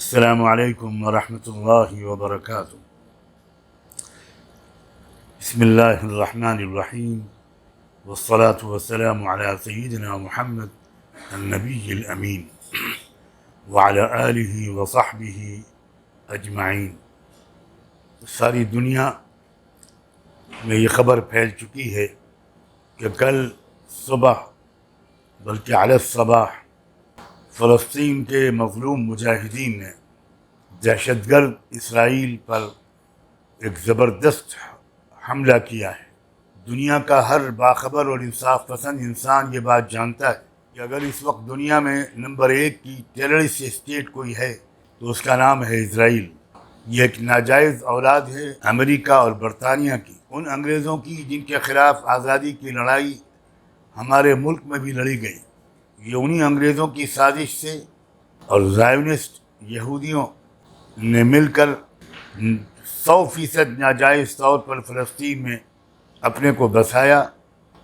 السلام علیکم ورحمۃ اللہ وبرکاتہ۔ بسم اللہ الرحمن الرحیم والصلاة والسلام علی سیدنا محمد النبی الامین وعلی آلہ وصحبہ اجمعین۔ ساری دنیا میں یہ خبر پھیل چکی ہے کہ کل صبح بلکہ علی الصباح فلسطین کے مظلوم مجاہدین نے دہشت گرد اسرائیل پر ایک زبردست حملہ کیا ہے۔ دنیا کا ہر باخبر اور انصاف پسند انسان یہ بات جانتا ہے کہ اگر اس وقت دنیا میں نمبر 1 کی ٹیررسٹ اسٹیٹ کوئی ہے تو اس کا نام ہے اسرائیل۔ یہ ایک ناجائز اولاد ہے امریکہ اور برطانیہ کی، ان انگریزوں کی جن کے خلاف آزادی کی لڑائی ہمارے ملک میں بھی لڑی گئی۔ یہ انہی انگریزوں کی سازش سے اور زائونسٹ یہودیوں نے مل کر 100% ناجائز طور پر فلسطین میں اپنے کو بسایا،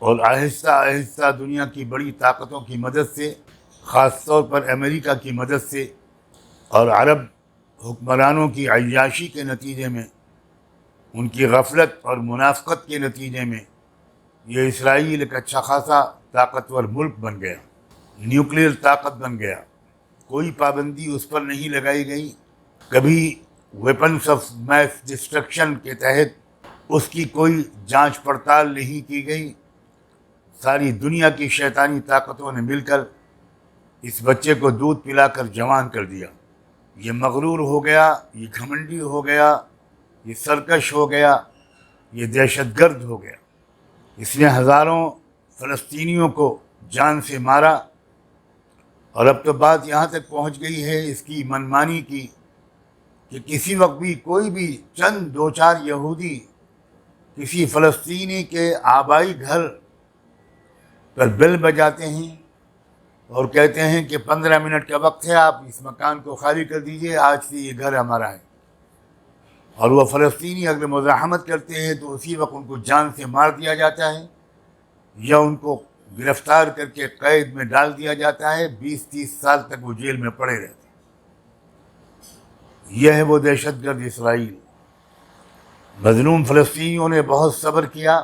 اور آہستہ آہستہ دنیا کی بڑی طاقتوں کی مدد سے، خاص طور پر امریکہ کی مدد سے اور عرب حکمرانوں کی عیاشی کے نتیجے میں، ان کی غفلت اور منافقت کے نتیجے میں، یہ اسرائیل ایک اچھا خاصا طاقتور ملک بن گیا، نیوکلیئر طاقت بن گیا۔ کوئی پابندی اس پر نہیں لگائی گئی، کبھی ویپنس آف میس ڈسٹرکشن کے تحت اس کی کوئی جانچ پڑتال نہیں کی گئی۔ ساری دنیا کی شیطانی طاقتوں نے مل کر اس بچے کو دودھ پلا کر جوان کر دیا۔ یہ مغرور ہو گیا، یہ گھمنڈی ہو گیا، یہ سرکش ہو گیا، یہ دہشت گرد ہو گیا۔ اس نے ہزاروں فلسطینیوں کو جان سے مارا، اور اب تو بات یہاں تک پہنچ گئی ہے اس کی منمانی کی کہ کسی وقت بھی کوئی بھی چند 2-4 یہودی کسی فلسطینی کے آبائی گھر پر بیل بجاتے ہیں اور کہتے ہیں کہ 15 منٹ کا وقت ہے، آپ اس مکان کو خالی کر دیجئے، آج سے یہ گھر ہمارا ہے، اور وہ فلسطینی اگر مزاحمت کرتے ہیں تو اسی وقت ان کو جان سے مار دیا جاتا ہے یا ان کو گرفتار کر کے قید میں ڈال دیا جاتا ہے، 20-30 سال تک وہ جیل میں پڑے رہتے ہیں۔ یہ ہے وہ دہشت گرد اسرائیل۔ مظلوم فلسطینیوں نے بہت صبر کیا،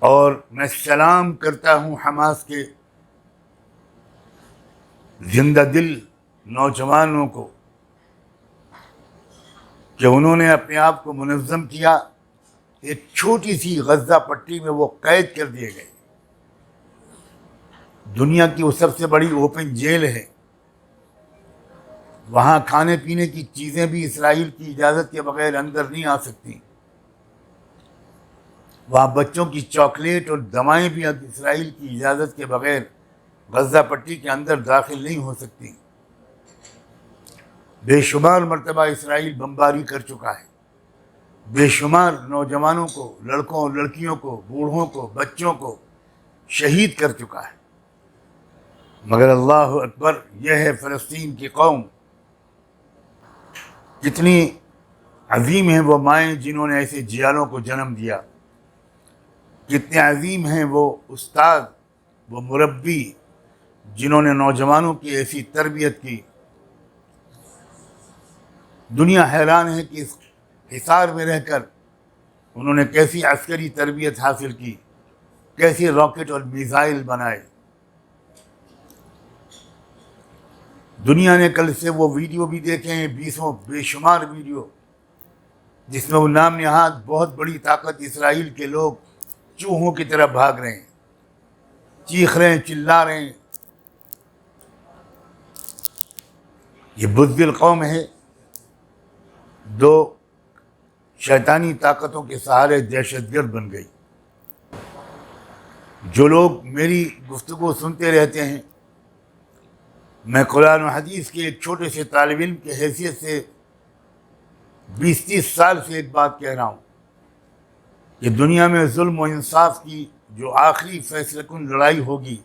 اور میں سلام کرتا ہوں حماس کے زندہ دل نوجوانوں کو کہ انہوں نے اپنے آپ کو منظم کیا۔ ایک چھوٹی سی غزہ پٹی میں وہ قید کر دیے گئے، دنیا کی وہ سب سے بڑی اوپن جیل ہے، وہاں کھانے پینے کی چیزیں بھی اسرائیل کی اجازت کے بغیر اندر نہیں آ سکتی، وہاں بچوں کی چاکلیٹ اور دوائیں بھی اسرائیل کی اجازت کے بغیر غزہ پٹی کے اندر داخل نہیں ہو سکتی۔ بے شمار مرتبہ اسرائیل بمباری کر چکا ہے، بے شمار نوجوانوں کو، لڑکوں اور لڑکیوں کو، بوڑھوں کو، بچوں کو شہید کر چکا ہے، مگر اللہ اکبر، یہ ہے فلسطین کی قوم۔ کتنی عظیم ہیں وہ مائیں جنہوں نے ایسے جیالوں کو جنم دیا، کتنے عظیم ہیں وہ استاد، وہ مربی جنہوں نے نوجوانوں کی ایسی تربیت کی۔ دنیا حیران ہے کہ اس حصار میں رہ کر انہوں نے کیسی عسکری تربیت حاصل کی، کیسے راکٹ اور میزائل بنائے۔ دنیا نے کل سے وہ ویڈیو بھی دیکھے ہیں، 20 بے شمار ویڈیو، جس میں وہ نام نہاد بہت بڑی طاقت اسرائیل کے لوگ چوہوں کی طرح بھاگ رہے ہیں، چیخ رہے ہیں، چلا رہے ہیں۔ یہ بزدل قوم ہے، دو شیطانی طاقتوں کے سہارے دہشت گرد بن گئی۔ جو لوگ میری گفتگو سنتے رہتے ہیں، میں قرآن و حدیث کے ایک چھوٹے سے طالب علم کی حیثیت سے 20-30 سال سے ایک بات کہہ رہا ہوں کہ دنیا میں ظلم و انصاف کی جو آخری فیصلہ کن لڑائی ہوگی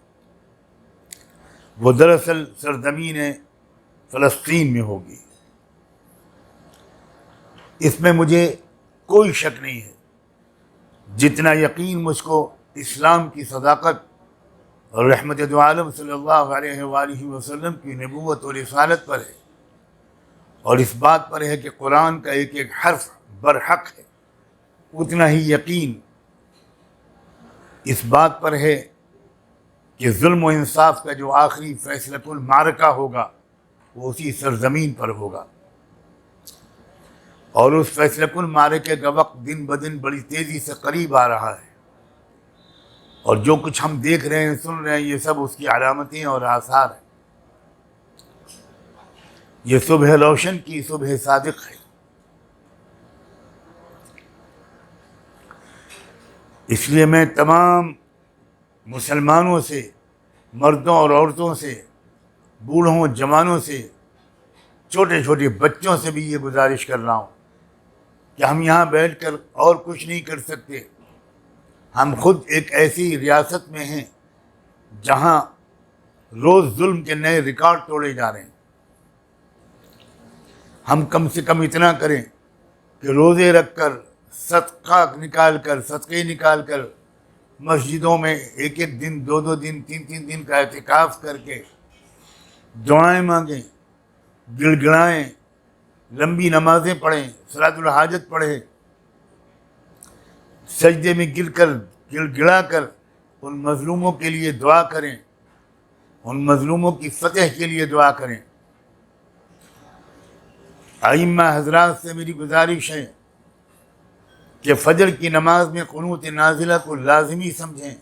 وہ دراصل سرزمین فلسطین میں ہوگی۔ اس میں مجھے کوئی شک نہیں ہے، جتنا یقین مجھ کو اسلام کی صداقت اور رحمت دو عالم صلی اللہ علیہ وآلہ وسلم کی نبوت اور رسالت پر ہے، اور اس بات پر ہے کہ قرآن کا ایک ایک حرف برحق ہے، اتنا ہی یقین اس بات پر ہے کہ ظلم و انصاف کا جو آخری فیصلۃ المعرکہ ہوگا وہ اسی سرزمین پر ہوگا، اور اس فیصلۃ المعرکے کا وقت دن بدن بڑی تیزی سے قریب آ رہا ہے، اور جو کچھ ہم دیکھ رہے ہیں سن رہے ہیں یہ سب اس کی علامتیں اور آثار ہیں۔ یہ صبح روشن کی صبح صادق ہے، اس لیے میں تمام مسلمانوں سے، مردوں اور عورتوں سے، بوڑھوں جوانوں سے، چھوٹے چھوٹے بچوں سے بھی یہ گزارش کر رہا ہوں کہ ہم یہاں بیٹھ کر اور کچھ نہیں کر سکتے۔ ہم خود ایک ایسی ریاست میں ہیں جہاں روز ظلم کے نئے ریکارڈ توڑے جا رہے ہیں۔ ہم کم سے کم اتنا کریں کہ روزے رکھ کر، صدقے نکال کر مسجدوں میں ایک ایک دن، دو دو دن، تین تین دن کا اعتکاف کر کے دعائیں مانگیں، گڑ گڑائیں، لمبی نمازیں پڑھیں، صلاۃ الحاجت پڑھیں، سجدے میں گڑ گڑا کر ان مظلوموں کے لیے دعا کریں، ان مظلوموں کی فتح کے لیے دعا کریں۔ ائمہ حضرات سے میری گزارش ہے کہ فجر کی نماز میں قنوت نازلہ کو لازمی سمجھیں۔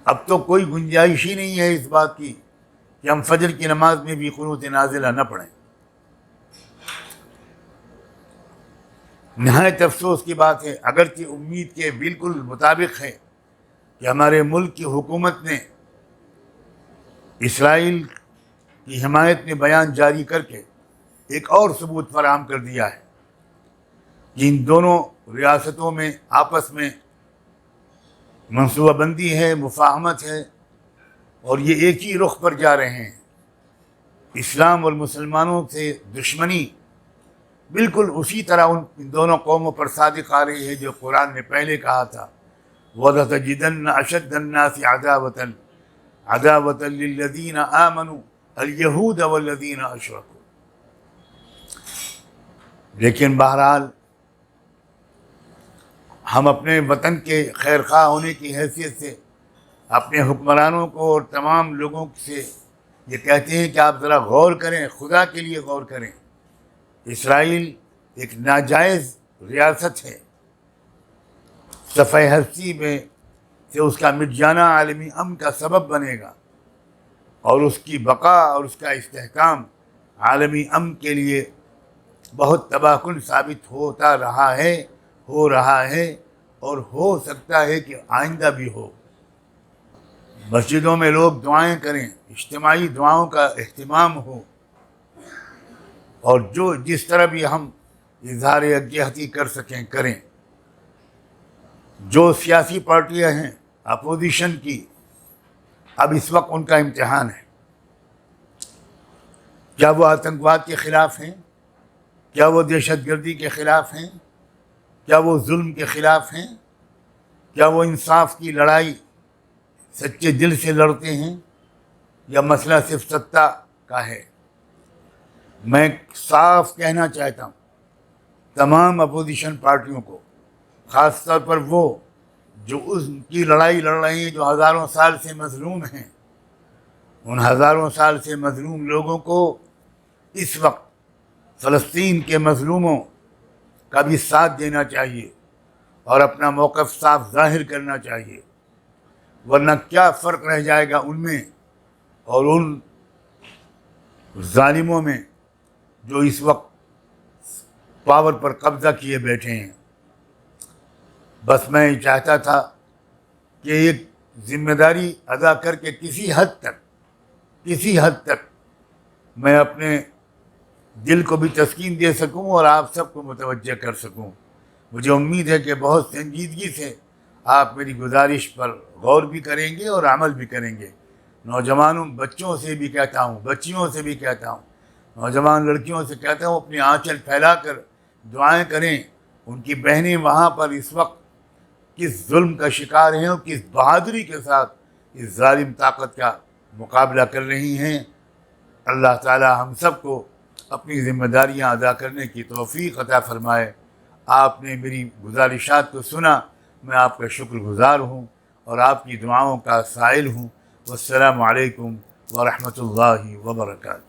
اب تو کوئی گنجائش ہی نہیں ہے اس بات کی کہ ہم فجر کی نماز میں بھی قنوت نازلہ نہ پڑھیں۔ نہایت افسوس کی بات ہے، اگرچہ امید کے بالکل مطابق ہے کہ ہمارے ملک کی حکومت نے اسرائیل کی حمایت میں بیان جاری کر کے ایک اور ثبوت فراہم کر دیا ہے کہ ان دونوں ریاستوں میں آپس میں منصوبہ بندی ہے، مفاہمت ہے، اور یہ ایک ہی رخ پر جا رہے ہیں۔ اسلام اور مسلمانوں سے دشمنی بالکل اسی طرح ان دونوں قوموں پر صادق آ رہی ہے جو قرآن نے پہلے کہا تھا، وَلَتَجِدَنَّ أَشَدَّ النَّاسِ عَدَاوَةً لِلَّذِينَ آمَنُوا الْيَهُودَ وَالَّذِينَ أَشْرَكُوا۔ لیکن بہرحال ہم اپنے وطن کے خیر خواہ ہونے کی حیثیت سے اپنے حکمرانوں کو اور تمام لوگوں سے یہ کہتے ہیں کہ آپ ذرا غور کریں، خدا کے لیے غور کریں۔ اسرائیل ایک ناجائز ریاست ہے، صفحہ ہستی میں سے اس کا مٹ جانا عالمی امن کا سبب بنے گا، اور اس کی بقا اور اس کا استحکام عالمی امن کے لیے بہت تباہ کن ثابت ہوتا رہا ہے، ہو رہا ہے، اور ہو سکتا ہے کہ آئندہ بھی ہو۔ مسجدوں میں لوگ دعائیں کریں، اجتماعی دعاؤں کا اہتمام ہو، اور جس طرح بھی ہم اظہار یکجہتی کر سکیں کریں۔ جو سیاسی پارٹیاں ہیں اپوزیشن کی، اب اس وقت ان کا امتحان ہے۔ کیا وہ آتنکواد کے خلاف ہیں؟ کیا وہ دہشت گردی کے خلاف ہیں؟ کیا وہ ظلم کے خلاف ہیں؟ کیا وہ انصاف کی لڑائی سچے دل سے لڑتے ہیں، یا مسئلہ صرف سطح کا ہے؟ میں صاف کہنا چاہتا ہوں تمام اپوزیشن پارٹیوں کو، خاص طور پر وہ جو ان کی لڑائی لڑ رہے ہیں جو ہزاروں سال سے مظلوم ہیں، ان ہزاروں سال سے مظلوم لوگوں کو اس وقت فلسطین کے مظلوموں کا بھی ساتھ دینا چاہیے اور اپنا موقف صاف ظاہر کرنا چاہیے، ورنہ کیا فرق رہ جائے گا ان میں اور ان ظالموں میں جو اس وقت پاور پر قبضہ کیے بیٹھے ہیں۔ بس میں چاہتا تھا کہ ایک ذمہ داری ادا کر کے کسی حد تک میں اپنے دل کو بھی تسکین دے سکوں اور آپ سب کو متوجہ کر سکوں۔ مجھے امید ہے کہ بہت سنجیدگی سے آپ میری گزارش پر غور بھی کریں گے اور عمل بھی کریں گے۔ نوجوانوں، بچوں سے بھی کہتا ہوں، بچیوں سے بھی کہتا ہوں، نوجوان لڑکیوں سے کہتا ہوں اپنی آنچل پھیلا کر دعائیں کریں۔ ان کی بہنیں وہاں پر اس وقت کس ظلم کا شکار ہیں اور کس بہادری کے ساتھ اس ظالم طاقت کا مقابلہ کر رہی ہیں۔ اللہ تعالی ہم سب کو اپنی ذمہ داریاں ادا کرنے کی توفیق عطا فرمائے۔ آپ نے میری گزارشات کو سنا، میں آپ کا شکر گزار ہوں اور آپ کی دعاؤں کا سائل ہوں۔ والسلام علیکم ورحمۃ اللہ وبرکاتہ۔